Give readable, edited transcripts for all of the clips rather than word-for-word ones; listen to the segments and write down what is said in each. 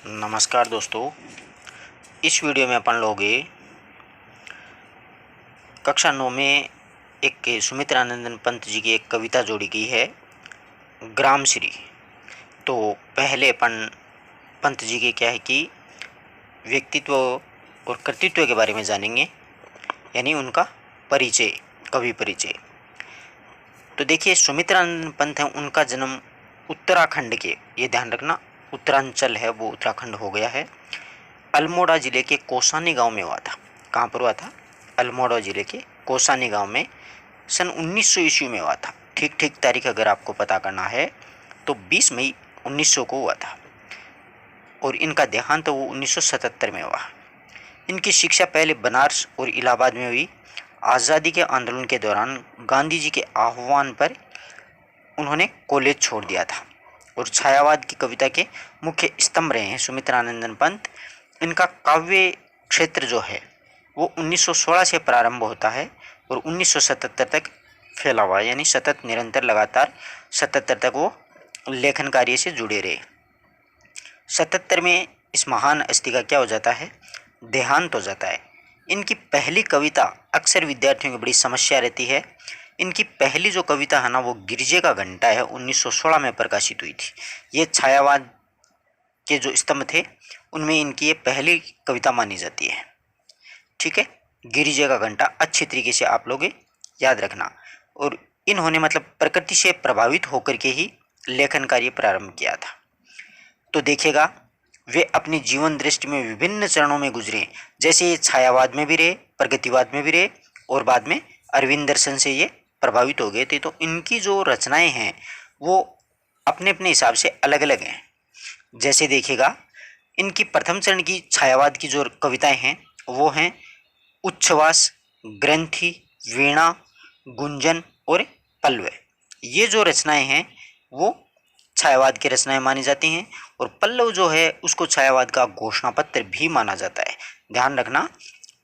नमस्कार दोस्तों। इस वीडियो में अपन लोग कक्षा 9 में एक सुमित्रानंदन पंत जी की एक कविता जोड़ी गई है, ग्राम श्री। तो पहले अपन पंत जी के क्या है कि व्यक्तित्व और कृतित्व के बारे में जानेंगे, यानी उनका परिचय, कवि परिचय। तो देखिए, सुमित्रानंदन पंत है, उनका जन्म उत्तराखंड के, ये ध्यान रखना, उत्तरांचल है वो उत्तराखंड हो गया है, अल्मोड़ा जिले के कोसानी गांव में हुआ था। कहाँ पर हुआ था? अल्मोड़ा जिले के कोसानी गांव में सन 1900 ईस्वी में हुआ था। ठीक ठीक तारीख अगर आपको पता करना है तो 20 मई 1900 को हुआ था और इनका देहांत वो 1977 में हुआ। इनकी शिक्षा पहले बनारस और इलाहाबाद में हुई। आज़ादी के आंदोलन के दौरान गांधी जी के आह्वान पर उन्होंने कॉलेज छोड़ दिया था और छायावाद की कविता के मुख्य स्तंभ रहे हैं सुमित्रानंदन पंत। इनका काव्य क्षेत्र जो है वो 1916 से प्रारंभ होता है और 1977 तक फैला हुआ, यानी सतत निरंतर लगातार 77 तक वो लेखन कार्य से जुड़े रहे। 77 में इस महान हस्ती का क्या हो जाता है? देहांत हो जाता है। इनकी पहली कविता अक्सर विद्यार्थियों की बड़ी समस्या रहती है। इनकी पहली जो कविता है ना, वो गिरजे का घंटा है, 1916 में प्रकाशित हुई थी। ये छायावाद के जो स्तंभ थे उनमें इनकी ये पहली कविता मानी जाती है। ठीक है, गिरिजे का घंटा अच्छी तरीके से आप लोग याद रखना। और इन्होंने मतलब प्रकृति से प्रभावित होकर के ही लेखन कार्य प्रारंभ किया था। तो देखिएगा, वे अपनी जीवन दृष्टि में विभिन्न चरणों में गुजरे, जैसे ये छायावाद में भी रहे, प्रगतिवाद में भी रहे और बाद में अरविंद दर्शन से ये प्रभावित हो गए थे। तो इनकी जो रचनाएं हैं वो अपने अपने हिसाब से अलग अलग हैं। जैसे देखिएगा, इनकी प्रथम चरण की छायावाद की जो कविताएं हैं वो हैं उच्छ्वास, ग्रंथि, वीणा, गुंजन और पल्लव। ये जो रचनाएं हैं वो छायावाद की रचनाएं मानी जाती हैं और पल्लव जो है उसको छायावाद का घोषणा पत्र भी माना जाता है। ध्यान रखना,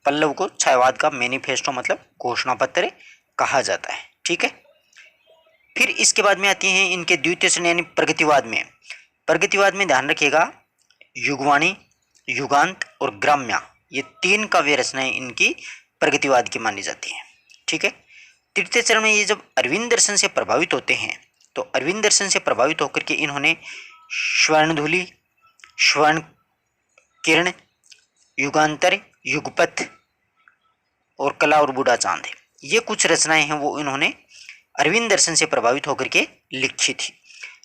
पल्लव को छायावाद का मैनिफेस्टो मतलब घोषणा पत्र कहा जाता है। ठीक है, फिर इसके बाद में आती हैं इनके द्वितीय चरण यानी प्रगतिवाद में। प्रगतिवाद में ध्यान रखिएगा, युगवाणी, युगांत और ग्राम्या, ये 3 काव्य रचनाएं इनकी प्रगतिवाद की मानी जाती हैं। ठीक है, तृतीय चरण में ये जब अरविंद दर्शन से प्रभावित होते हैं तो अरविंद दर्शन से प्रभावित होकर के इन्होंने स्वर्णधुली, स्वर्ण किरण, युगांतर, युगपथ और कला और बूढ़ा चांद, ये कुछ रचनाएं हैं वो इन्होंने अरविंद दर्शन से प्रभावित होकर के लिखी थी।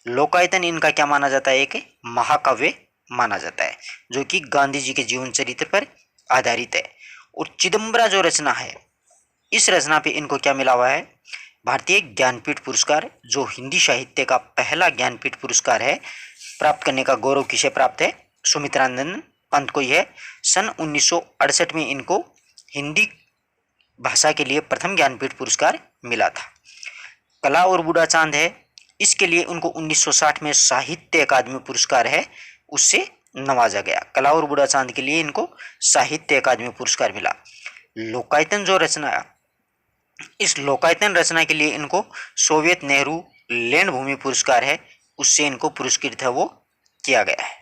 लोकायतन इनका क्या माना जाता है? एक महाकाव्य माना जाता है जो कि गांधी जी के जीवन चरित्र पर आधारित है। और चिदम्बरा जो रचना है, इस रचना पे इनको क्या मिला हुआ है? भारतीय ज्ञानपीठ पुरस्कार, जो हिंदी साहित्य का पहला ज्ञानपीठ पुरस्कार है, प्राप्त करने का गौरव किसे प्राप्त है? सुमित्रानंदन पंत को ही है। सन 1968 में इनको हिंदी भाषा के लिए प्रथम ज्ञानपीठ पुरस्कार मिला था। कला और बूढ़ा चांद है, इसके लिए उनको 1960 में साहित्य अकादमी पुरस्कार है, उससे नवाजा गया। कला और बूढ़ा चांद के लिए इनको साहित्य अकादमी पुरस्कार मिला। लोकायतन जो रचना, इस लोकायतन रचना के लिए इनको सोवियत नेहरू लैंड भूमि पुरस्कार है, उससे इनको पुरस्कृत है वो किया गया है।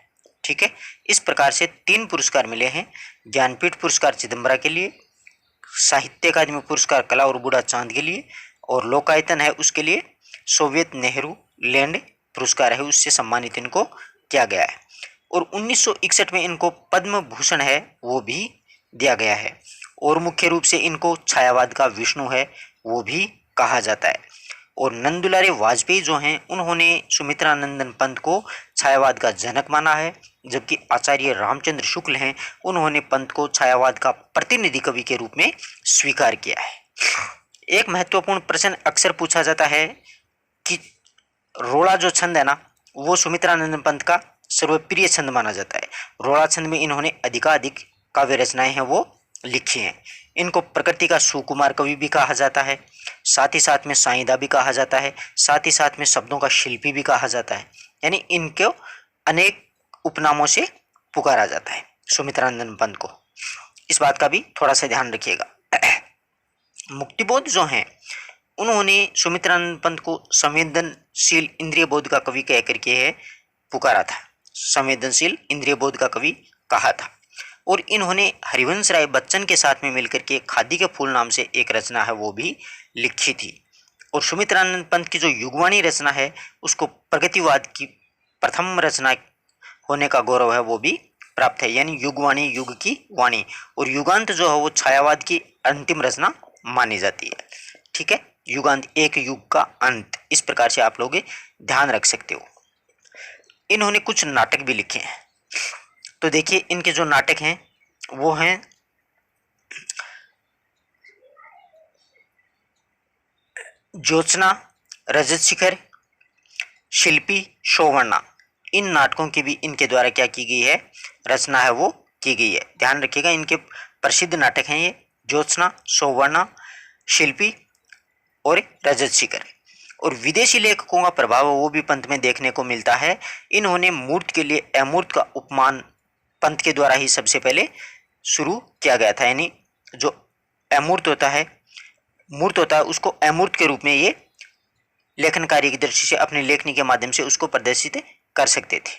ठीक है, इस प्रकार से 3 पुरस्कार मिले हैं, ज्ञानपीठ पुरस्कार चिदम्बरा के लिए, साहित्य अकादमी पुरस्कार कला और बूढ़ा चांद के लिए, और लोकायतन है उसके लिए सोवियत नेहरू लैंड पुरस्कार है, उससे सम्मानित इनको किया गया है। और 1961 में इनको पद्म भूषण है वो भी दिया गया है। और मुख्य रूप से इनको छायावाद का विष्णु है वो भी कहा जाता है। और नंदुलारे वाजपेयी जो हैं उन्होंने सुमित्रानंदन पंत को छायावाद का जनक माना है, जबकि आचार्य रामचंद्र शुक्ल हैं उन्होंने पंत को छायावाद का प्रतिनिधि कवि के रूप में स्वीकार किया है। एक महत्वपूर्ण प्रश्न अक्सर पूछा जाता है कि रोड़ा जो छंद है ना, वो सुमित्रानंदन पंत का सर्वप्रिय छंद माना जाता है। रोड़ा छंद में इन्होंने अधिकाधिक काव्य रचनाएं हैं वो लिखी हैं। इनको प्रकृति का सुकुमार कवि भी कहा जाता है, साथ ही साथ में साईदा भी कहा जाता है, साथ ही साथ में शब्दों का शिल्पी भी कहा जाता है, यानी इनको अनेक उपनामों से पुकारा जाता है सुमित्रानंदन पंत को। इस बात का भी थोड़ा सा ध्यान रखिएगा। मुक्तिबोध जो हैं उन्होंने सुमित्रानंद पंत को संवेदनशील इंद्रिय बोध का कवि कह करके है पुकारा था। संवेदनशील इंद्रिय बोध का कवि कहा था। और इन्होंने हरिवंश राय बच्चन के साथ में मिलकर के खादी के फूल नाम से एक रचना है वो भी लिखी थी। और सुमित्रानंद पंत की जो युगवाणी रचना है उसको प्रगतिवाद की प्रथम रचना होने का गौरव है वो भी प्राप्त है, यानी युगवाणी, युग की वाणी। और युगांत जो है वो छायावाद की अंतिम रचना मानी जाती है। ठीक है, युगांत एक युग का अंत, इस प्रकार से आप लोग ध्यान रख सकते हो। इन्होंने कुछ नाटक भी लिखे हैं, तो देखिए इनके जो नाटक हैं वो हैं ज्योत्सना, रजत शिखर, शिल्पी, सौवर्णा। इन नाटकों की भी इनके द्वारा क्या की गई है, रचना है वो की गई है। ध्यान रखिएगा, इनके प्रसिद्ध नाटक हैं ये ज्योत्सना, सौवर्णा, शिल्पी और रजत शिखर। और विदेशी लेखकों का प्रभाव वो भी पंत में देखने को मिलता है। इन्होंने मूर्त के लिए अमूर्त का उपमान पंत के द्वारा ही सबसे पहले शुरू किया गया था, यानी जो अमूर्त होता है, मूर्त होता है, उसको अमूर्त के रूप में ये लेखन कार्य की दृष्टि से अपनी लेखनी के माध्यम से उसको प्रदर्शित कर सकते थे।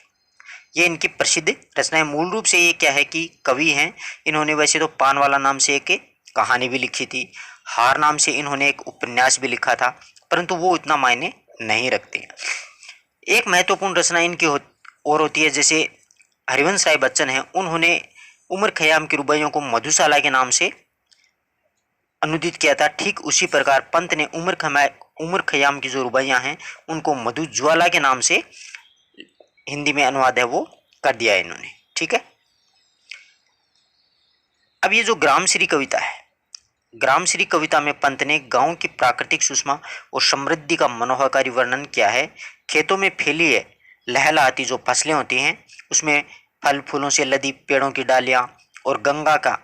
ये इनकी प्रसिद्ध रचनाएं। मूल रूप से ये क्या है कि कवि हैं। इन्होंने वैसे तो पानवाला नाम से एक कहानी भी लिखी थी, हार नाम से इन्होंने एक उपन्यास भी लिखा था, परंतु वो इतना मायने नहीं रखते हैं। एक महत्वपूर्ण रचना इनकी और होती है, जैसे हरिवंश राय बच्चन हैं, उन्होंने उमर खयाम की रुबाइयों को मधुशाला के नाम से अनुदित किया था। ठीक उसी प्रकार पंत ने उमर खयाम की जो रुबाइयां हैं उनको मधुज्वाला के नाम से हिंदी में अनुवाद है वो कर दिया है इन्होंने। ठीक है, अब ये जो ग्रामश्री कविता है, ग्रामश्री कविता में पंत ने गांव की प्राकृतिक सुषमा और समृद्धि का मनोहरकारी वर्णन किया है। खेतों में फैली है लहलहाती जो फसलें होती हैं, उसमें फल फूलों से लदी पेड़ों की डालियां और गंगा का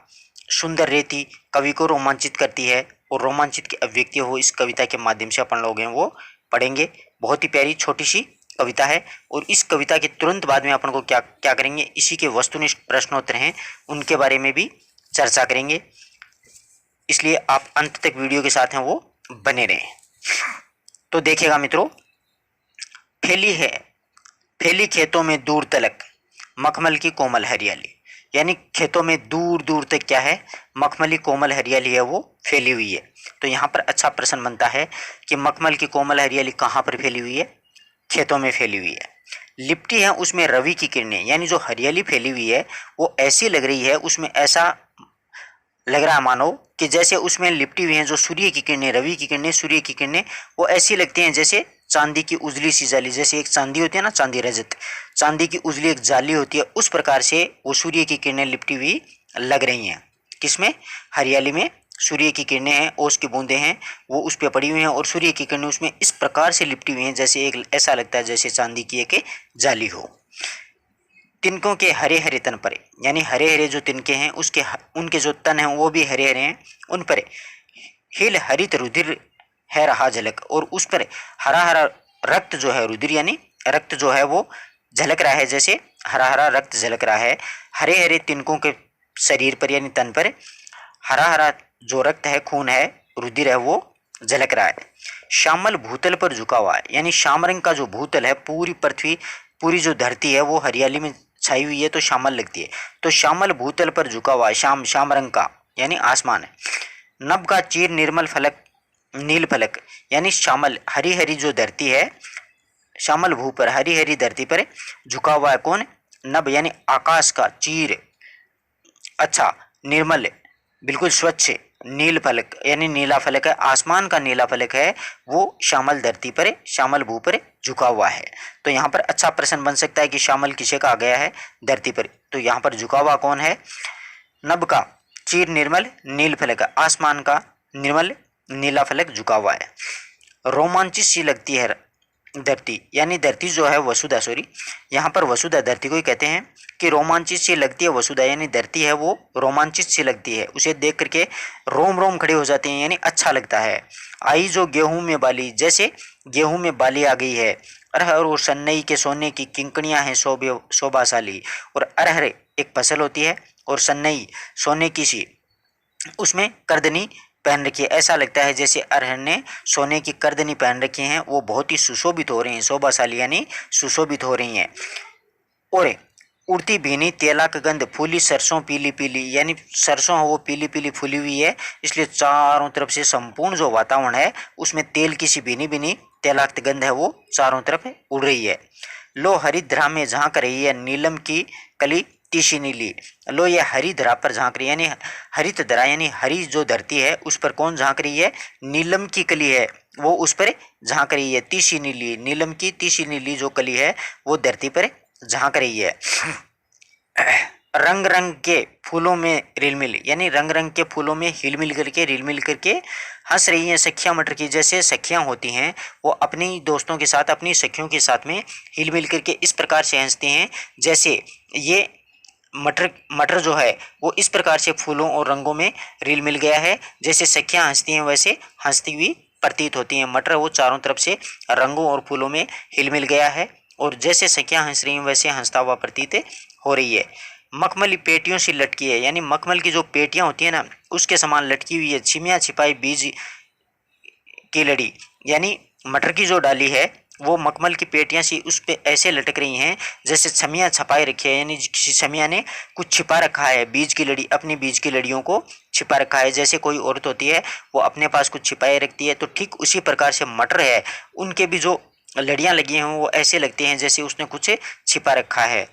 सुंदर रेती कवि को रोमांचित करती है। और रोमांचित की अभिव्यक्ति हो इस कविता के माध्यम से अपन लोग हैं वो पढ़ेंगे। बहुत ही प्यारी छोटी सी कविता है। और इस कविता के तुरंत बाद में अपन को क्या क्या करेंगे, इसी के वस्तुनिष्ठ प्रश्नोत्तर हैं उनके बारे में भी चर्चा करेंगे, इसलिए आप अंत तक वीडियो के साथ हैं वो बने रहें। तो देखिएगा मित्रों, फैली खेतों में दूर तलक मखमल की कोमल हरियाली, यानी खेतों में दूर दूर तक क्या है, मखमली कोमल हरियाली है वो फैली हुई है। तो यहाँ पर अच्छा प्रश्न बनता है कि मखमल की कोमल हरियाली कहाँ पर फैली हुई है, खेतों में फैली हुई है। लिपटी है उसमें रवि की किरणें, यानी जो हरियाली फैली हुई है वो ऐसी लग रही है, उसमें ऐसा लग रहा है मानो कि जैसे उसमें लिपटी हुई हैं जो सूर्य की किरणें, रवि की किरणें, सूर्य की किरणें, वो ऐसी लगती हैं जैसे चांदी की उजली सी जाली, जैसे एक चांदी होती है ना, चांदी रजत, चांदी की उजली एक जाली होती है, उस प्रकार से वो सूर्य की किरणें लिपटी हुई लग रही हैं। किसमें, हरियाली में सूर्य की किरणें हैं, ओस की बूंदें हैं, वो उस पर पड़ी हुई हैं और सूर्य की किरणें उसमें इस प्रकार से लिपटी हुई हैं जैसे एक ऐसा लगता है जैसे चांदी की एक जाली हो। तिनकों के हरे हरे तन पर, यानी हरे हरे जो तिनके हैं उसके उनके जो तन हैं वो भी हरे हरे हैं, उन पर हिल हरित रुधिर है रहा झलक, और उस पर हरा हरा रक्त जो है, रुधिर यानी रक्त जो है वो झलक रहा है, जैसे हरा हरा रक्त झलक रहा है। हरे हरे तिनकों के शरीर पर यानी तन पर हरा हरा जो रक्त है, खून है, रुधिर है वो झलक रहा है। श्यामल भूतल पर झुका हुआ है, यानी श्याम रंग का जो भूतल है, पूरी पृथ्वी, पूरी जो धरती है वो हरियाली में छाई हुई है तो श्यामल लगती है। तो श्यामल भूतल पर झुका हुआ है, श्याम रंग का यानी आसमान है। नभ का चीर निर्मल फलक नील फलक, यानी श्यामल हरी हरी जो धरती है, श्यामल भू पर हरी हरी धरती पर झुका हुआ है कौन, नभ यानी आकाश का, चीर अच्छा, निर्मल बिल्कुल स्वच्छ नील फलक यानी नीला फलक है, आसमान का नीला फलक है वो श्यामल धरती पर, श्यामल भू पर झुका हुआ है। तो यहाँ पर अच्छा प्रश्न बन सकता है कि श्यामल किसे कहा गया है, धरती पर। तो यहाँ पर झुका हुआ कौन है, नभ का चीर निर्मल नील फलक, आसमान का निर्मल नीला फलक झुका हुआ है। रोमांचित सी लगती है धरती, यानी धरती जो है वसुधा, सॉरी यहाँ पर वसुधा धरती को ही कहते हैं कि रोमांचित सी लगती है वसुधा, यानी धरती है वो रोमांचित सी लगती है, उसे देख करके रोम रोम खड़े हो जाते हैं, यानी अच्छा लगता है। आई जो गेहूं में बाली, जैसे गेहूं में बाली आ गई है। अरहर और सन्नई के सोने की किंकणियां हैं शोभाशाली, और अरहर एक फसल होती है और सन्नई सोने की सी उसमें करदनी पहन रखी है, ऐसा लगता है जैसे अरहर ने सोने की करदनी पहन रखी हैं, वो बहुत ही सुशोभित हो रही हैं, शोभाशाली यानी सुशोभित हो रही हैं। और उड़ती भीनी तेला का गंध, फूली सरसों पीली पीली, यानी सरसों है वो पीली पीली फूली हुई है, इसलिए चारों तरफ से संपूर्ण जो वातावरण है उसमें तेल की सी भीनी भीनी तेलाक्त गंध है वो चारों तरफ उड़ रही है। लो हरिद्रा में झांक रही है नीलम की कली तीसी नीली। लो ये हरिधरा पर झांक रही है, यानी हरित धरा यानी हरी जो धरती है उस पर कौन झांक रही है, नीलम की कली है वो उस पर झांक रही है। तीसी नीली, नीलम की तीसी नीली जो कली है वो धरती पर झांक रही है। रंग रंग के फूलों में रिलमिल, यानी रंग रंग के फूलों में हिलमिल करके रिलमिल करके हंस रही हैं सखियां मटर की। जैसे सखियां होती हैं वो अपनी दोस्तों के साथ अपनी सखियों के साथ में हिलमिल करके इस प्रकार से हंसती हैं, जैसे ये मटर मटर जो है वो इस प्रकार से फूलों और रंगों में रिल मिल गया है। जैसे सखियां हंसती हैं वैसे हंसती हुई प्रतीत होती हैं। मटर वो चारों तरफ से रंगों और फूलों में हिल मिल गया है और जैसे सखियां हंस रही हैं वैसे हंसता हुआ प्रतीत हो रही है। मखमली पेटियों से लटकी है, यानी मखमल की जो पेटियां होती है ना उसके समान लटकी हुई है। छिमिया छिपाई बीज की लड़ी, यानी मटर की जो डाली है वो मखमल की पेटियां सी उस पे ऐसे लटक रही हैं जैसे छमियां छपाई रखी है, यानी किसी छमिया ने कुछ छिपा रखा है। बीज की लड़ी, अपनी बीज की लड़ियों को छिपा रखा है। जैसे कोई औरत होती है वो अपने पास कुछ छिपाए रखती है, तो ठीक उसी प्रकार से मटर है उनके भी जो लड़ियां लगी हैं वो ऐसे लगती हैं जैसे उसने कुछ छिपा रखा है।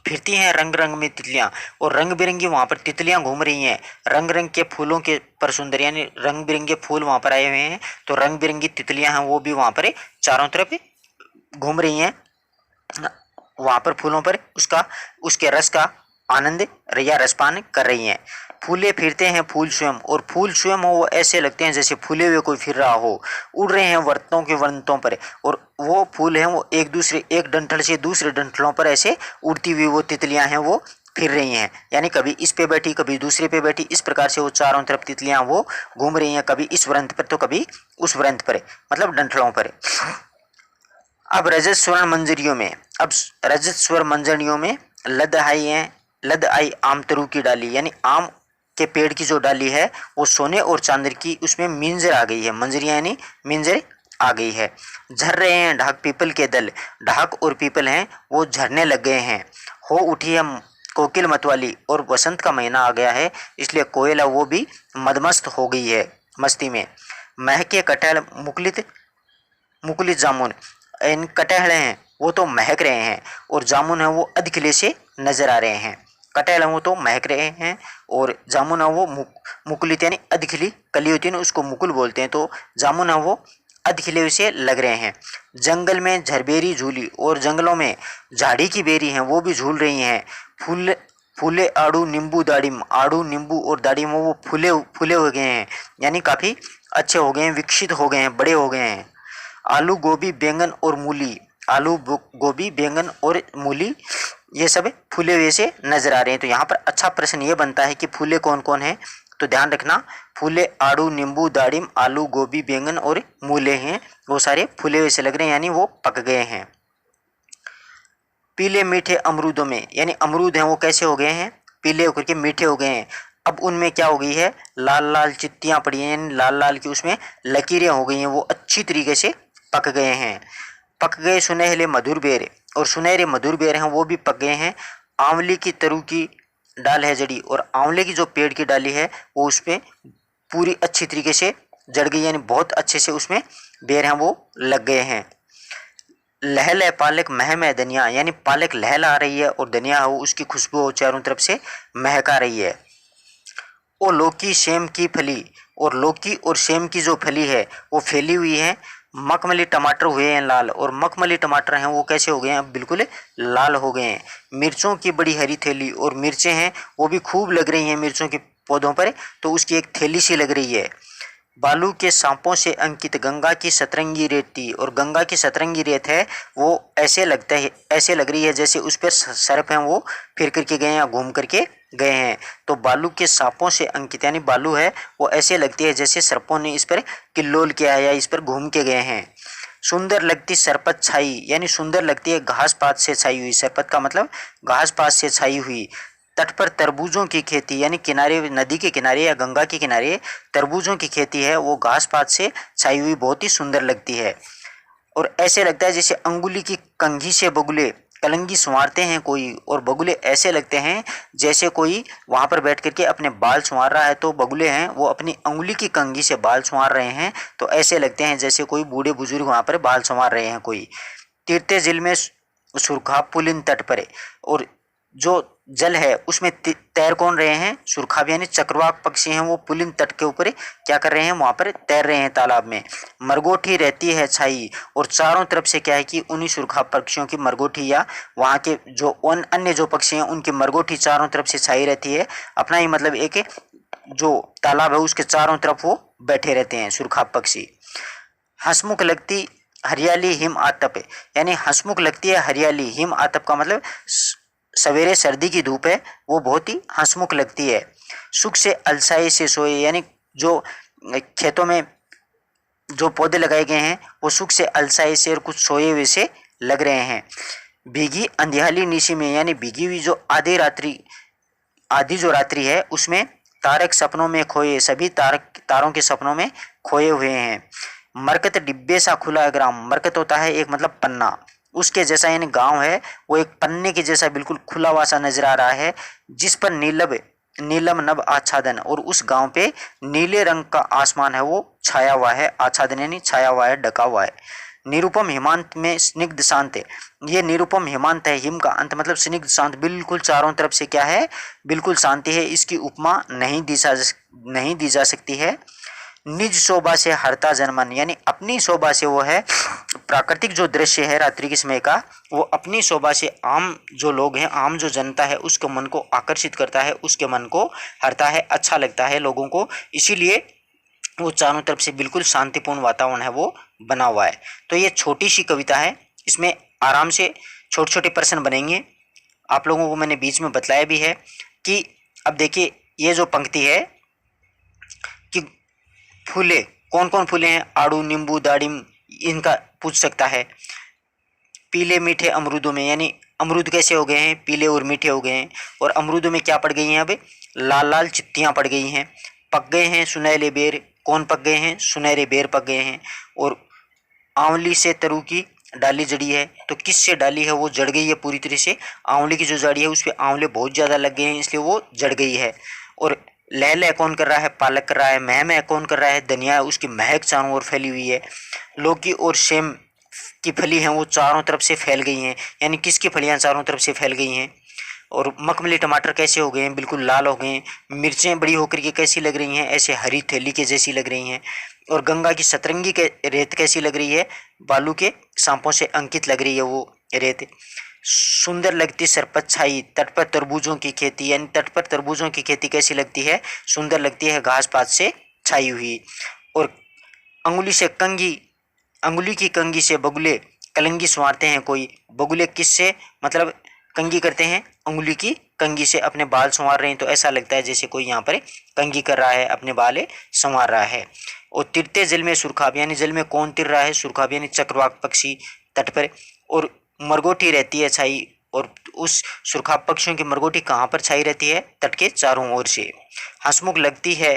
फिरती हैं रंग रंग में तितलियां, और रंग बिरंगी वहां पर तितलियां घूम रही हैं। रंग रंग के फूलों के पर सुंदर, यानी रंग बिरंगे फूल वहां पर आए हुए हैं तो रंग बिरंगी तितलियां हैं वो भी वहां पर चारों तरफ घूम रही हैं। वहां पर फूलों पर उसके रस का आनंद या रसपान कर रही हैं। फूले फिरते हैं फूल स्वयं, और फूल स्वयं वो ऐसे लगते हैं जैसे फूले हुए कोई फिर रहा हो। उड़ रहे हैं वर्तों के वनतों पर, और वो फूल हैं वो एक डंठल से दूसरे डंठलों पर ऐसे उड़ती हुई वो तितलियां हैं वो फिर रही हैं। यानी कभी इस पे बैठी कभी दूसरे पे बैठी, इस प्रकार से वो चारों तरफ तितलियां वो घूम रही हैं, कभी इस वृंत पर तो कभी उस वृंत पर, मतलब डंठलों पर। अब रजत स्वर्ण मंजरियों में लद आई आम तरू की डाली, यानी आम के पेड़ की जो डाली है वो सोने और चांदी की उसमें मिंजर आ गई है। मंजरियां यानी मिंजर आ गई है। झर रहे हैं ढाक पीपल के दल, ढाक और पीपल हैं वो झरने लग गए हैं। हो उठी है कोकिल मतवाली, और वसंत का महीना आ गया है इसलिए कोयला वो भी मदमस्त हो गई है मस्ती में। महके कटहल मुकुलित जामुन, इन कटहल हैं वो तो महक रहे हैं और जामुन है वो अधखिले से नजर आ रहे हैं। कटहल है वो तो महक रहे हैं और जामुन है वो मुकुलित यानी अधखिली कली होती है ना उसको मुकुल बोलते हैं, तो जामुन है वो अधखिले से लग रहे हैं। जंगल में झरबेरी झूली, और जंगलों में झाड़ी की बेरी हैं वो भी झूल रही हैं। फूले आड़ू नींबू और दाड़िम वो फूले फूले हो गए हैं, यानी काफ़ी अच्छे हो गए हैं, विकसित हो गए हैं, बड़े हो गए हैं। आलू गोभी बैंगन और मूली ये सब फूले हुए से नजर आ रहे हैं। तो यहाँ पर अच्छा प्रश्न ये बनता है कि फूले कौन कौन है, तो ध्यान रखना फूले आड़ू नींबू दाड़िम आलू गोभी बैंगन और मूले हैं वो सारे फूले हुए से लग रहे हैं, यानी वो पक गए हैं। पीले मीठे अमरूदों में, यानी अमरूद हैं वो कैसे हो गए हैं, पीले होकर के मीठे हो गए हैं। अब उनमें क्या हो गई है, लाल लाल चित्तियां पड़ी हैं, यानी लाल लाल की उसमें लकीरें हो गई हैं, वो अच्छी तरीके से पक गए हैं। पक गए सुनहरे मधुर बेर, और सुनहरे मधुर बेर हैं वो भी पक गए हैं। आंवली की तरु की डाल है जड़ी, और आंवले की जो पेड़ की डाली है वो उसमें पूरी अच्छी तरीके से जड़ गई, यानी बहुत अच्छे से उसमें बेर हैं वो लग गए हैं। लहल है पालक महम है धनिया, यानी पालक लहल आ रही है और धनिया हो उसकी खुशबू चारों तरफ से महका रही है। ओ लौकी सेम की फली, और लौकी और सेम की जो फली है वो फैली हुई है। मखमली टमाटर हुए हैं लाल, और मखमली टमाटर हैं वो कैसे हो गए हैं, अब बिल्कुल लाल हो गए हैं। मिर्चों की बड़ी हरी थैली, और मिर्चें हैं वो भी खूब लग रही हैं मिर्चों के पौधों पर, तो उसकी एक थैली सी लग रही है। बालू के सांपों से अंकित गंगा की सतरंगी रेती, और गंगा की सतरंगी रेत है वो ऐसे लग रही है जैसे उस पर सर्प हैं वो फिर करके गए हैं या घूम करके गए हैं। तो बालू के सांपों से अंकित यानी बालू है वो ऐसे लगती है जैसे सर्पों ने इस पर किल्लोल किया है या इस पर घूम के गए हैं। सुंदर लगती सरपत छाई, यानी सुंदर लगती है घास पात से छाई हुई, सरपत का मतलब घास पात से छाई हुई। तट पर तरबूजों की खेती, यानी किनारे नदी के किनारे या गंगा के किनारे तरबूजों की खेती है वो घास पात से छाई हुई बहुत ही सुंदर लगती है। और ऐसे लगता है जैसे अंगुली की कंघी से बगुले कलंगी संवारते हैं कोई, और बगुले ऐसे लगते हैं जैसे कोई वहाँ पर बैठ करके अपने बाल संवार रहा है। तो बगुले हैं वो अपनी उंगली की कंघी से बाल संवार रहे हैं, तो ऐसे लगते हैं जैसे कोई बूढ़े बुजुर्ग वहाँ पर बाल संवार रहे हैं कोई। तीरते झील में सुरखा पुलिन तट पर, और जो जल है उसमें तैर कौन रहे हैं? सुरखाब यानी चक्रवाक पक्षी हैं, वो पुलिन तट के ऊपर क्या कर रहे हैं? वहाँ पर तैर रहे हैं तालाब में। मरगोठी रहती है छाई, और चारों तरफ से क्या है कि उन्हीं सुरखाब पक्षियों की मरगोठी या वहाँ के जो अन्य जो पक्षी हैं उनकी मरगोठी चारों तरफ से छाई रहती है। अपना ही मतलब एक जो तालाब है उसके चारों तरफ वो बैठे रहते हैं सुरखाब पक्षी। हंसमुख लगती हरियाली हिम आतप, यानी हंसमुख लगती है हरियाली, हिम आतप का मतलब सवेरे सर्दी की धूप है वो बहुत ही हंसमुख लगती है। सुख से अलसाई से सोए, यानी जो खेतों में जो पौधे लगाए गए हैं वो सुख से अलसाई से और कुछ सोए हुए से लग रहे हैं। भीगी अंधियाली निशी में, यानी भीगी हुई जो आधी जो रात्रि है उसमें तारक सपनों में खोए, सभी तारों के सपनों में खोए हुए हैं। मरकत डिब्बे सा खुला ग्राम, मरकत होता है एक मतलब पन्ना, उसके जैसा यानी गांव है वो एक पन्ने के जैसा बिल्कुल खुला हुआ सा नजर आ रहा है, जिस पर नीलम नभ आच्छादन, और उस गांव पे नीले रंग का आसमान है वो छाया हुआ है, आच्छादन यानी छाया हुआ है, ढका हुआ है। निरुपम हिमांत में स्निग्ध शांत है, ये निरुपम हिमांत है, हिम का अंत मतलब स्निग्ध शांत, बिल्कुल चारों तरफ से क्या है? बिल्कुल शांति है। इसकी उपमा नहीं दी जा सकती है। निज शोभा से हरता जनमन, यानी अपनी शोभा से वो है प्राकृतिक जो दृश्य है रात्रि के समय का, वो अपनी शोभा से आम जो लोग हैं, आम जो जनता है उसके मन को आकर्षित करता है, उसके मन को हरता है, अच्छा लगता है लोगों को, इसीलिए वो चारों तरफ से बिल्कुल शांतिपूर्ण वातावरण है वो बना हुआ है। तो ये छोटी सी कविता है, इसमें आराम से छोटे छोटे प्रश्न बनेंगे। आप लोगों को मैंने बीच में बतलाया भी है कि अब देखिए ये जो पंक्ति है कि फूले कौन कौन फूले हैं, आड़ू नींबू दाड़िम, इनका पूछ सकता है। पीले मीठे अमरूदों में, यानी अमरूद कैसे हो गए हैं? पीले और मीठे हो गए हैं। और अमरूदों में क्या पड़ गई हैं? अब लाल लाल चित्तियाँ पड़ गई हैं। पक गए हैं सुनहरे बेर, कौन पक गए हैं? सुनहरे बेर पक गए हैं। और आंवली से तरु की डाली जड़ी है, तो किससे डाली है? वो जड़ गई है पूरी तरह से, आंवले की जो जड़ी है उस पर आंवले बहुत ज़्यादा लग गए हैं इसलिए वो जड़ गई है। और लह लह कौन कर रहा है? पालक कर रहा है। मह मह कौन कर रहा है? धनिया, उसकी महक चारों ओर फैली हुई है। लौकी और सेम की फली हैं वो चारों तरफ से फैल गई हैं, यानी किसकी फलियां चारों तरफ से फैल गई हैं। और मखमली टमाटर कैसे हो गए हैं? बिल्कुल लाल हो गए हैं। मिर्चें बड़ी होकर के कैसी लग रही हैं? ऐसे हरी थैली के जैसी लग रही हैं। और गंगा की सतरंगी के रेत कैसी लग रही है? बालू के सांपों से अंकित लग रही है वो रेत। सुंदर लगती सरपत छाई, तट पर तरबूजों की खेती, यानी तट पर तरबूजों की खेती कैसी लगती है? सुंदर लगती है, घास पात से छाई हुई। और अंगुली की कंघी से बगुले कलंगी संवारते हैं कोई, बगुले किससे मतलब कंघी करते हैं? अंगुली की कंघी से अपने बाल संवार रहे हैं, तो ऐसा लगता है जैसे कोई यहाँ पर कंघी कर रहा है, अपने बाल संवार रहा है। और तिरते जल में सुरखाब, यानी जल में कौन तिर रहा है? सुरखाब यानी चक्रवाक पक्षी तट पर। और मरगोटी रहती है छाई, और उस सुरखाब पक्षियों की मरगोटी कहाँ पर छाई रहती है? तट के चारों ओर से। हंसमुख लगती है,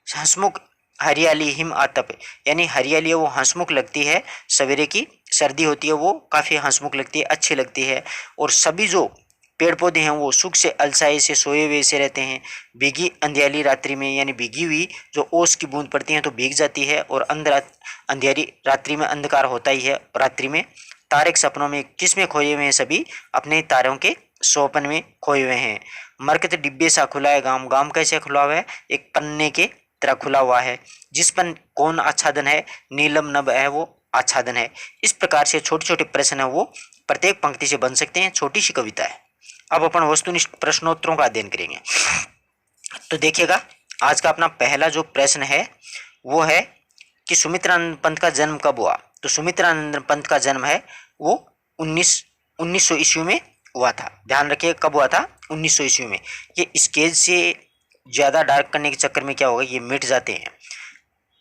हंसमुख हरियाली हिम आतप, यानी हरियाली है वो हंसमुख लगती है, सवेरे की सर्दी होती है वो काफ़ी हंसमुख लगती है, अच्छी लगती है। और सभी जो पेड़ पौधे हैं वो सुख से अलसाए से सोए हुए से रहते हैं। भीगी अंधियाली रात्रि में, यानी भीगी हुई जो ओस की बूंद पड़ती है तो भीग जाती है, और अंधियारी रात्रि में अंधकार होता ही है रात्रि में। तारक सपनों में, किस में खोए हुए हैं? सभी अपने तारों के सोपन में खोए हुए हैं। मरकत डिब्बे सा खुला है गाम, गाम कैसे खुला हुआ है? एक पन्ने के तरह खुला हुआ है, जिस पर कौन आच्छादन है? नीलम नभ है वो आच्छादन है। इस प्रकार से छोटे छोटे प्रश्न है वो प्रत्येक पंक्ति से बन सकते हैं, छोटी सी कविता है। अब अपन वस्तुनिष्ठ प्रश्नोत्तरों का अध्ययन करेंगे। तो देखिएगा आज का अपना पहला जो प्रश्न है वो है कि सुमित्रानंद पंत का जन्म कब हुआ? तो सुमित्रानंद पंत का जन्म है वो 1900 ईस्वी में हुआ था। ध्यान रखिए कब हुआ था? 1900 ईस्वी में। ये स्केल से ज़्यादा डार्क करने के चक्कर में क्या होगा, ये मिट जाते हैं।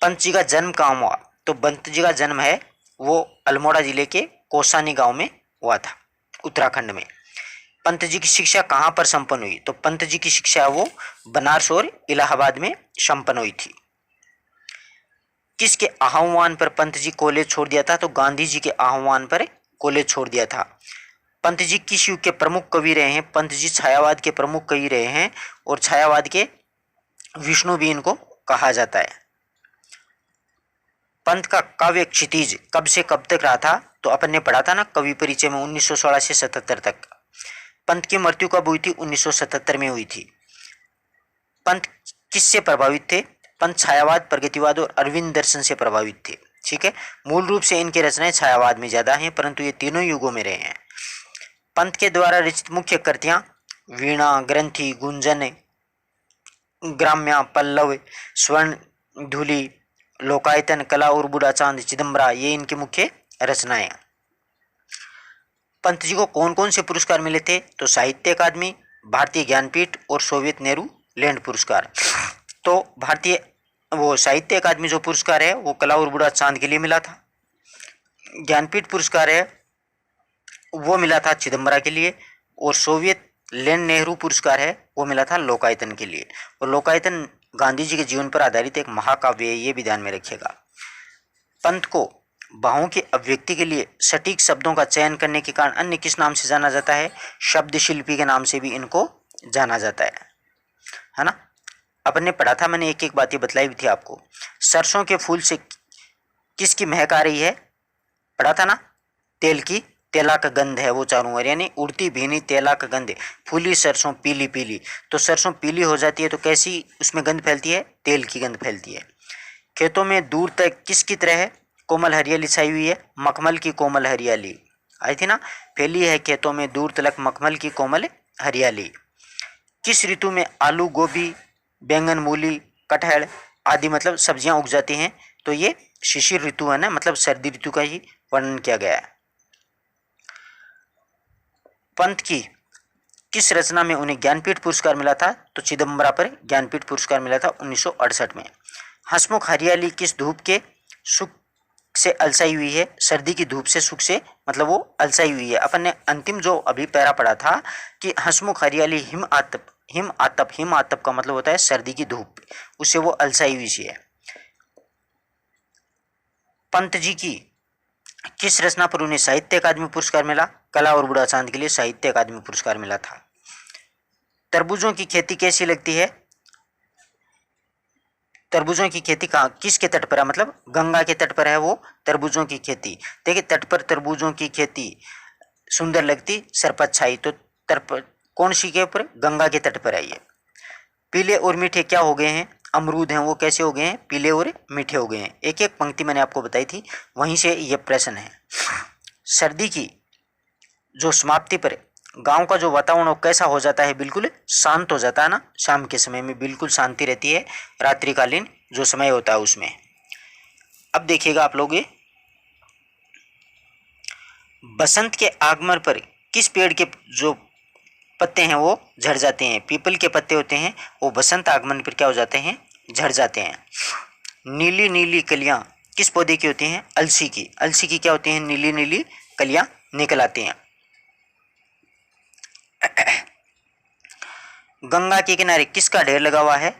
पंत जी का जन्म कहाँ हुआ? तो पंत जी का जन्म है वो अल्मोड़ा जिले के कोसानी गांव में हुआ था, उत्तराखंड में। पंत जी की शिक्षा कहाँ पर संपन्न हुई? तो पंत जी की शिक्षा वो बनारस और इलाहाबाद में संपन्न हुई थी। किसके आह्वान पर पंत जी कॉलेज छोड़ दिया था? तो गांधी जी के आह्वान पर कॉलेज छोड़ दिया था। पंत जी किस युग के प्रमुख कवि रहे हैं? पंत जी छायावाद के प्रमुख कवि रहे हैं और छायावाद के विष्णु भी इनको कहा जाता है। पंत का काव्य क्षितिज कब से कब तक रहा था? तो अपन ने पढ़ा था ना कवि परिचय में 1916 से 77 तक। पंत की मृत्यु कब हुई थी? 1977 में हुई थी। पंत किससे प्रभावित थे? पंत छायावाद, प्रगतिवाद और अरविंद दर्शन से प्रभावित थे। ठीक है, मूल रूप से इनके रचनाएं छायावाद में ज्यादा हैं, परंतु ये तीनों युगों में रहे हैं। पंत के द्वारा रचित मुख्य कृतियां वीणा, ग्रंथि, गुंजन, ग्राम्या, पल्लव, स्वर्ण धूलि, लोकायतन, कला और बूढ़ा चांद, चिदम्बरा, ये इनकी मुख्य रचनाएं। पंत जी को कौन कौन से पुरस्कार मिले थे? तो साहित्य अकादमी, भारतीय ज्ञानपीठ और सोवियत नेहरू लैंड पुरस्कार। तो भारतीय साहित्य अकादमी जो पुरस्कार है वो कला और बूढ़ा चांद के लिए मिला था। ज्ञानपीठ पुरस्कार है वो मिला था चिदम्बरा के लिए, और सोवियत लैंड नेहरू पुरस्कार है वो मिला था लोकायतन के लिए। और लोकायतन गांधी जी के जीवन पर आधारित एक महाकाव्य है, ये भी ध्यान में रखिएगा। पंत को भावों की अभिव्यक्ति के लिए सटीक शब्दों का चयन करने के कारण अन्य किस नाम से जाना जाता है? शब्द शिल्पी के नाम से भी इनको जाना जाता है ना। अपन ने पढ़ा था, मैंने एक एक बातें बतलाई भी थी आपको। सरसों के फूल से किसकी महक आ रही है? पढ़ा था ना, तेल की, तेला का गंध है वो चारों ओर, यानी उड़ती भीनी तेला का गंध। फूली सरसों पीली पीली, तो सरसों पीली हो जाती है तो कैसी उसमें गंध फैलती है? तेल की गंध फैलती है। खेतों में दूर तक किसकी तरह है? कोमल हरियाली छाई हुई है, मखमल की कोमल हरियाली आई थी ना, फैली है खेतों में दूर तलक मखमल की कोमल हरियाली। किस ऋतु में आलू, गोभी, बैंगन, मूली, कटहल आदि मतलब सब्जियां उग जाती हैं? तो ये शिशिर ऋतु है ना, मतलब सर्दी ऋतु का ही वर्णन किया गया है। पंत की किस रचना में उन्हें ज्ञानपीठ पुरस्कार मिला था? तो चिदम्बरा पर ज्ञानपीठ पुरस्कार मिला था 1968 में। हंसमुख हरियाली किस धूप के सुख से अलसाई हुई है? सर्दी की धूप से सुख से मतलब वो अलसाई हुई है। अपन ने अंतिम जो अभी पैरा पढ़ा था कि हंसमुख हरियाली हिम आतप, हिम आतप, हिम आतप का मतलब होता है सर्दी की धूप, उससे वो अलसाई हुई सी है। पंत जी की किस रचना पर उन्हें साहित्य अकादमी पुरस्कार मिला? कला और बूढ़ा चांद के लिए साहित्य अकादमी पुरस्कार मिला था। तरबूजों की खेती कैसी लगती है? तरबूजों की खेती कहाँ, किसके तट पर है? मतलब गंगा के तट पर है वो तरबूजों की खेती। देखिए, तट पर तरबूजों की खेती सुंदर लगती, सरपत छाई, तो कौन सी के ऊपर? गंगा के तट पर है ये। पीले और मीठे क्या हो गए हैं? अमरूद हैं, वो कैसे हो गए हैं? पीले और मीठे हो गए हैं। एक एक पंक्ति मैंने आपको बताई थी, वहीं से ये प्रश्न है। सर्दी की जो समाप्ति पर गांव का जो वातावरण वो कैसा हो जाता है? बिल्कुल शांत हो जाता है ना, शाम के समय में बिल्कुल शांति रहती है, रात्रिकालीन जो समय होता है उसमें। अब देखिएगा आप लोग, बसंत के आगमन पर किस पेड़ के जो पत्ते हैं वो झड़ जाते हैं? पीपल के पत्ते होते हैं वो बसंत आगमन पर क्या हो जाते हैं? झड़ जाते हैं। नीली नीली कलियां किस पौधे की होती हैं? अलसी की। अलसी की क्या होती हैं? नीली नीली कलियां निकल आती हैं। गंगा के किनारे किसका ढेर लगा हुआ है?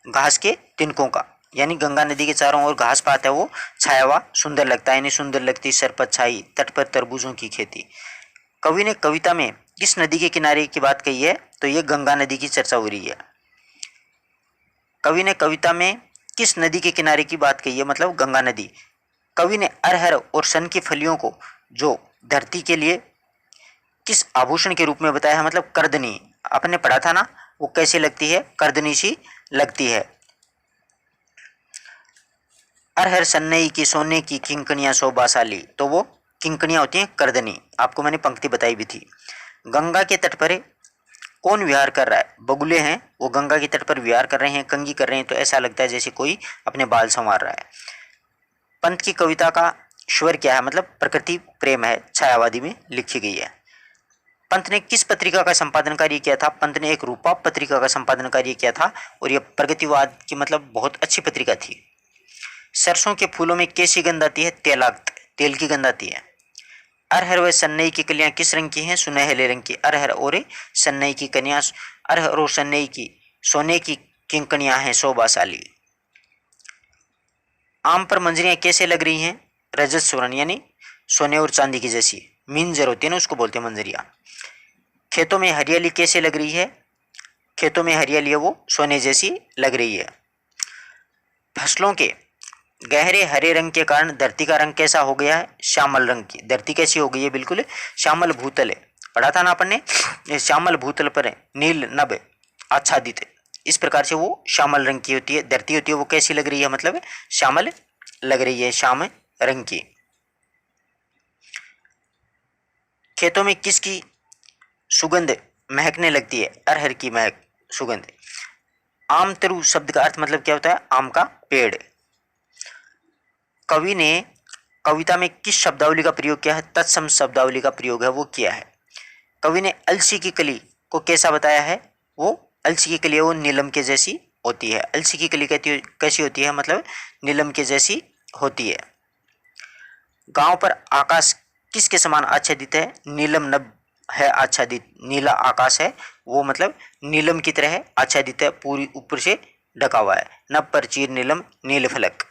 घास के तिनकों का, यानी गंगा नदी के चारों ओर घास पात है वो छाया हुआ सुंदर लगता है, यानी सुंदर लगती सरपत छाई, तट पर तरबूजों की खेती। कवि ने कविता में किस नदी के किनारे की बात कही है? तो ये गंगा नदी की चर्चा हो रही है। कवि ने कविता में किस नदी के किनारे की बात कही है? मतलब गंगा नदी। कवि ने अरहर और सन की फलियों को जो धरती के लिए किस आभूषण के रूप में बताया है? मतलब कर्दनी। आपने पढ़ा था ना, वो कैसी लगती है? कर्दनी सी लगती है। अरहर सन्नई की सोने की किंकनियां शोभाशाली, तो वो किंकनियां होती हैं कर्दनी। आपको मैंने पंक्ति बताई भी थी। गंगा के तट पर कौन विहार कर रहा है? बगुले हैं, वो गंगा के तट पर विहार कर रहे हैं, कंघी कर रहे हैं, तो ऐसा लगता है जैसे कोई अपने बाल संवार रहा है। पंत की कविता का स्वर क्या है? मतलब प्रकृति प्रेम है, छायावादी में लिखी गई है। पंत ने किस पत्रिका का संपादन कार्य किया था? पंत ने एक रूपा पत्रिका का संपादन कार्य किया था, और यह प्रगतिवाद की मतलब बहुत अच्छी पत्रिका थी। सरसों के फूलों में कैसी गंध आती है? तेलाक्त, तेल की गंध आती है। अरहर व सन्नई की कलियां किस रंग की हैं? सुनहरे रंग की। अरहर और सन्नई की कलियां, अरहर और सन्नई की सोने की किंकनियां हैं शोभाशाली। आम पर मंजरियां कैसे लग रही हैं? रजत स्वर्ण, यानी सोने और चांदी की जैसी मिंजर होती है ना, उसको बोलते हैं मंजरियाँ। खेतों में हरियाली कैसे लग रही है? खेतों में हरियाली है वो सोने जैसी लग रही है। फसलों के गहरे हरे रंग के कारण धरती का रंग कैसा हो गया है? श्यामल रंग की। धरती कैसी हो गई है? बिल्कुल श्यामल भूतल है। पढ़ा था ना अपन ने, ये श्यामल भूतल पर नील नभ आच्छादित है। इस प्रकार से वो श्यामल रंग की होती है। धरती होती है वो कैसी लग रही है? मतलब श्यामल लग रही है, श्याम रंग की। खेतों में किसकी सुगंध महकने लगती है? अरहर की महक, सुगंध। आम तरु शब्द का अर्थ मतलब क्या होता है? आम का पेड़। कवि ने कविता में किस शब्दावली का प्रयोग किया है? तत्सम शब्दावली का प्रयोग है वो किया है। कवि ने अलसी की कली को कैसा बताया है? वो अलसी की कली है वो नीलम के जैसी होती है। अलसी की कली कैसी होती है? मतलब नीलम के जैसी होती है। गांव पर आकाश किसके समान आच्छादित है? नीलम नभ है आच्छादित। नीला आकाश है वो मतलब नीलम की तरह है, आच्छादित है, पूरी ऊपर से ढका हुआ है। नभ पर चीर नीलम नील फलक।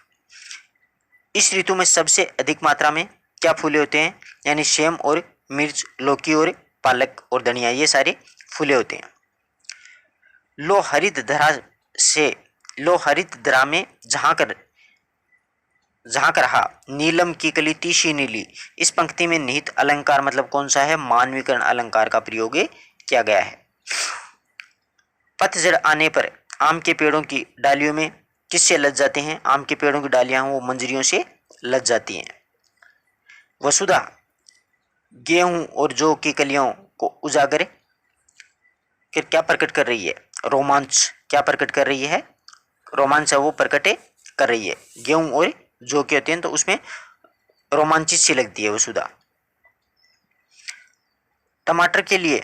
इस ऋतु में सबसे अधिक मात्रा में क्या फूले होते हैं? यानी सेम और मिर्च, लौकी और पालक और धनिया, ये सारे फूले होते हैं। लो हरित धरा में झांक रहा नीलम की कली तीसी नीली। इस पंक्ति में निहित अलंकार मतलब कौन सा है? मानवीकरण अलंकार का प्रयोग किया गया है। पतझड़ आने पर आम के पेड़ों की डालियों में किससे लद जाते हैं? आम के पेड़ों की डालियां वो मंजरियों से लद जाती हैं। वसुधा गेहूं और जौ की कलियों को उजागर फिर क्या प्रकट कर रही है? रोमांच। क्या प्रकट कर रही है? रोमांच है वो प्रकट कर रही है। गेहूं और जौ के होते हैं तो उसमें रोमांचित सी लगती है वसुधा। टमाटर के लिए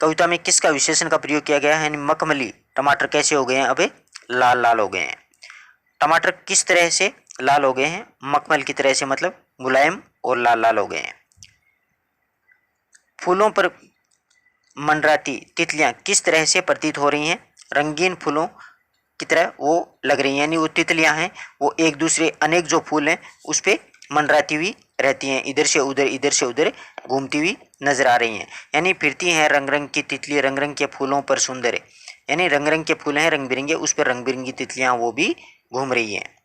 कविता में किसका विशेषण का प्रयोग किया गया है? यानी मखमली टमाटर कैसे हो गए हैं? अबे लाल लाल हो गए हैं। टमाटर किस तरह से लाल हो गए हैं? मखमल की तरह से, मतलब मुलायम और लाल लाल हो गए हैं। फूलों पर मंडराती तितलियां किस तरह से प्रतीत हो रही हैं? रंगीन फूलों की तरह वो लग रही हैं। यानी वो तितलियां हैं वो एक दूसरे अनेक जो फूल हैं उस पर मंडराती हुई रहती हैं, इधर से उधर घूमती हुई नजर आ रही हैं। यानी फिरती हैं रंग रंग की तितली, रंग रंग के फूलों पर सुंदर है। यानी रंग रंग के फूल हैं रंग बिरंगे, उस पर रंग बिरंगी तितलियां वो भी घूम रही हैं।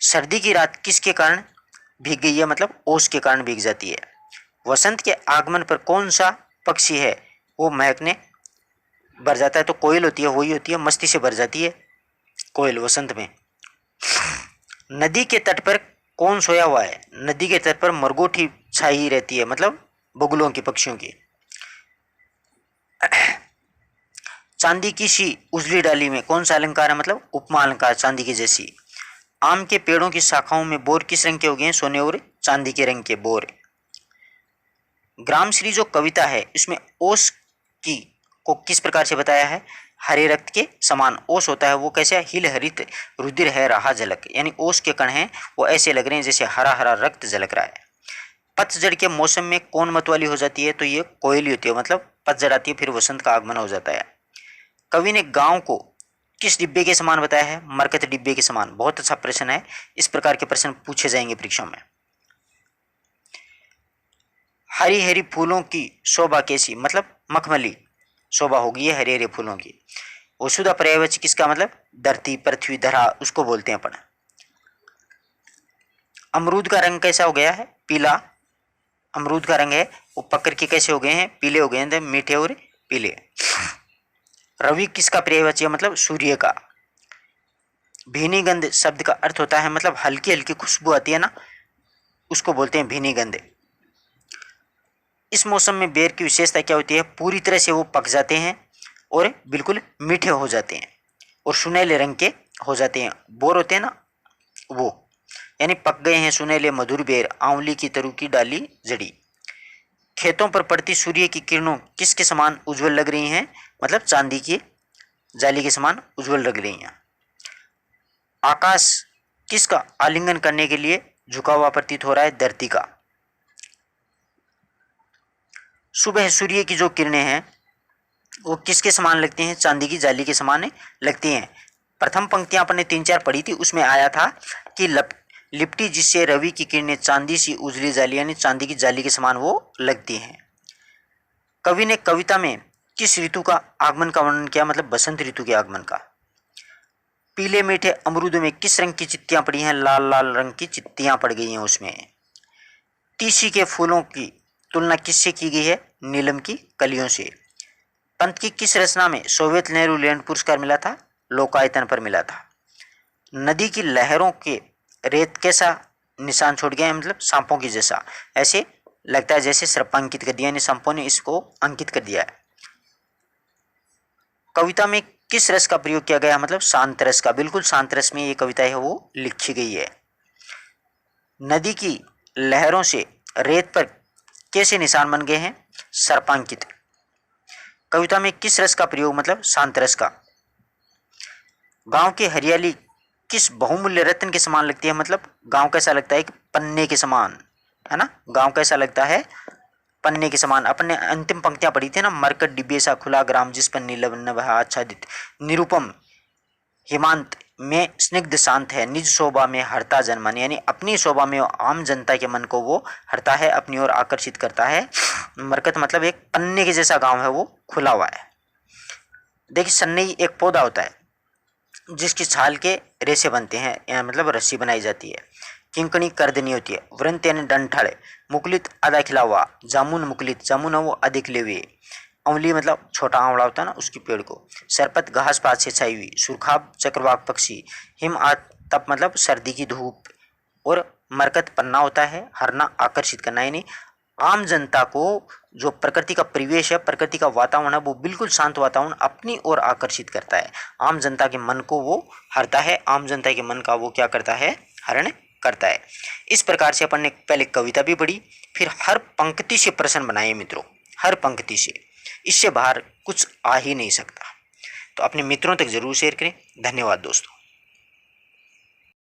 सर्दी की रात किसके कारण भीग गई है? मतलब ओस के कारण भीग जाती है। वसंत के आगमन पर कौन सा पक्षी है वो महकने भर जाता है? तो कोयल होती है, वही होती है, मस्ती से भर जाती है कोयल वसंत में। नदी के तट पर कौन सोया हुआ है? नदी के तट पर मरगोटी छाई रहती है, मतलब बगुलों की, पक्षियों की। चांदी की सी उजली डाली में कौन सा अलंकार है? मतलब उपमा अलंकार, चांदी की जैसी। आम के पेड़ों की शाखाओं में बोर किस रंग के हो गए हैं? सोने और चांदी के रंग के बोर। ग्रामश्री जो कविता है इसमें ओस की को किस प्रकार से बताया है? हरे रक्त के समान। ओस होता है वो कैसे? हिल हरित रुधिर है रहा झलक। यानी ओस के कण हैं वो ऐसे लग रहे हैं जैसे हरा हरा रक्त झलक रहा है। पतझड़ के मौसम में कौन मतवाली हो जाती है? तो ये कोयली होती है, मतलब पतझड़ आती है फिर वसंत का आगमन हो जाता है। कवि ने गांव को किस डिब्बे के समान बताया है? मरकत डिब्बे के समान। बहुत अच्छा प्रश्न है, इस प्रकार के प्रश्न पूछे जाएंगे परीक्षा में। हरी हरी फूलों की शोभा कैसी? मतलब मखमली शोभा होगी है हरे हरे फूलों की। वसुधा पर्यायवाची किसका? मतलब धरती, पृथ्वी, धरा, उसको बोलते हैं अपन। अमरूद का रंग कैसा हो गया है? पीला। अमरूद का रंग है वो पकड़ के कैसे हो गए हैं? पीले हो गए हैं, मीठे और पीले। रवि किसका पर्यायवाची है? मतलब सूर्य का। भीनी गंध शब्द का अर्थ होता है मतलब हल्की हल्की खुशबू आती है ना, उसको बोलते हैं भीनी गंध। इस मौसम में बेर की विशेषता क्या होती है? पूरी तरह से वो पक जाते हैं और बिल्कुल मीठे हो जाते हैं और सुनहले रंग के हो जाते हैं। बोर होते हैं ना वो, यानी पक गए हैं सुनहले मधुर बेर, आंवली की तरु की डाली जड़ी। खेतों पर पड़ती सूर्य की किरणों किसके समान उज्जवल लग रही हैं? मतलब चांदी की जाली के समान उज्जवल लग रही हैं। आकाश किसका आलिंगन करने के लिए झुका हुआ प्रतीत हो रहा है? धरती का। सुबह सूर्य की जो किरणें हैं वो किसके समान लगती हैं? चांदी की जाली के समान लगती हैं। प्रथम पंक्तियां अपन ने 3-4 पढ़ी थी, उसमें आया था कि लिपटी जिससे रवि की किरणें चांदी सी उजली जाली यानी चांदी की जाली के समान वो लगती हैं। कवि ने कविता में किस ऋतु का आगमन का वर्णन किया, मतलब बसंत ऋतु के आगमन का। पीले मीठे अमरूद में किस रंग की चित्तियां पड़ी हैं, लाल लाल रंग की चित्तियां पड़ गई हैं उसमें। तीसी के फूलों की तुलना किससे की गई है, नीलम की कलियों से। पंत की किस रचना में सोवियत नेहरू लैंड पुरस्कार मिला था, लोकायतन पर मिला था। नदी की लहरों के रेत कैसा निशान छोड़ गया है, मतलब सांपों की जैसा, ऐसे लगता है जैसे सर्पांकित कर दिया, यानी सांपों ने इसको अंकित कर दिया है। कविता में किस रस का प्रयोग किया गया, मतलब शांत रस का, बिल्कुल शांत रस में ये कविता है वो लिखी गई है। नदी की लहरों से रेत पर कैसे निशान बन गए हैं, सर्पांकित। कविता में किस रस का प्रयोग, मतलब शांत रस का। गांव की हरियाली किस बहुमूल्य रत्न के समान लगती है, मतलब गांव कैसा लगता है कि पन्ने के समान, है ना, गांव कैसा लगता है पन्ने के समान। अपने अंतिम पंक्तियां पढ़ी थी ना, मरकट डिब्बे सा खुला ग्राम जिस पर नीलव नभ आच्छादित, निरुपम हिमांत में स्निग्ध शांत है, निज शोभा में हरता जनमन, यानी अपनी शोभा में आम जनता के मन को वो हरता है, अपनी ओर आकर्षित करता है। मरकत मतलब एक पन्ने के जैसा गांव है, वो खुला हुआ है। देखिए सन्नई एक पौधा होता है जिसकी छाल के रेशे बनते हैं, या मतलब रस्सी बनाई जाती है। किंकणी कर्दनी होती है। वृंत यानी डंठल, मुकुलित आधा खिला हुआ, जामुन मुकुलित, जामुन है वो आधे खिले हुए। अमली मतलब छोटा आंवला होता है ना, उसकी पेड़ को। सरपत घास पात से छाई हुई। सुरखाब चक्रवाक पक्षी। हिम तप मतलब सर्दी की धूप। और मरकत पन्ना होता है, हरना आकर्षित करना, यानी आम जनता को जो प्रकृति का परिवेश है, प्रकृति का वातावरण है, वो बिल्कुल शांत वातावरण अपनी ओर आकर्षित करता है, आम जनता के मन को वो हरता है, आम जनता के मन का वो क्या करता है, हरण करता है। इस प्रकार से अपन ने पहले कविता भी पढ़ी, फिर हर पंक्ति से प्रश्न बनाए मित्रों, हर पंक्ति से, इससे बाहर कुछ आ ही नहीं सकता। तो अपने मित्रों तक जरूर शेयर करें। धन्यवाद दोस्तों।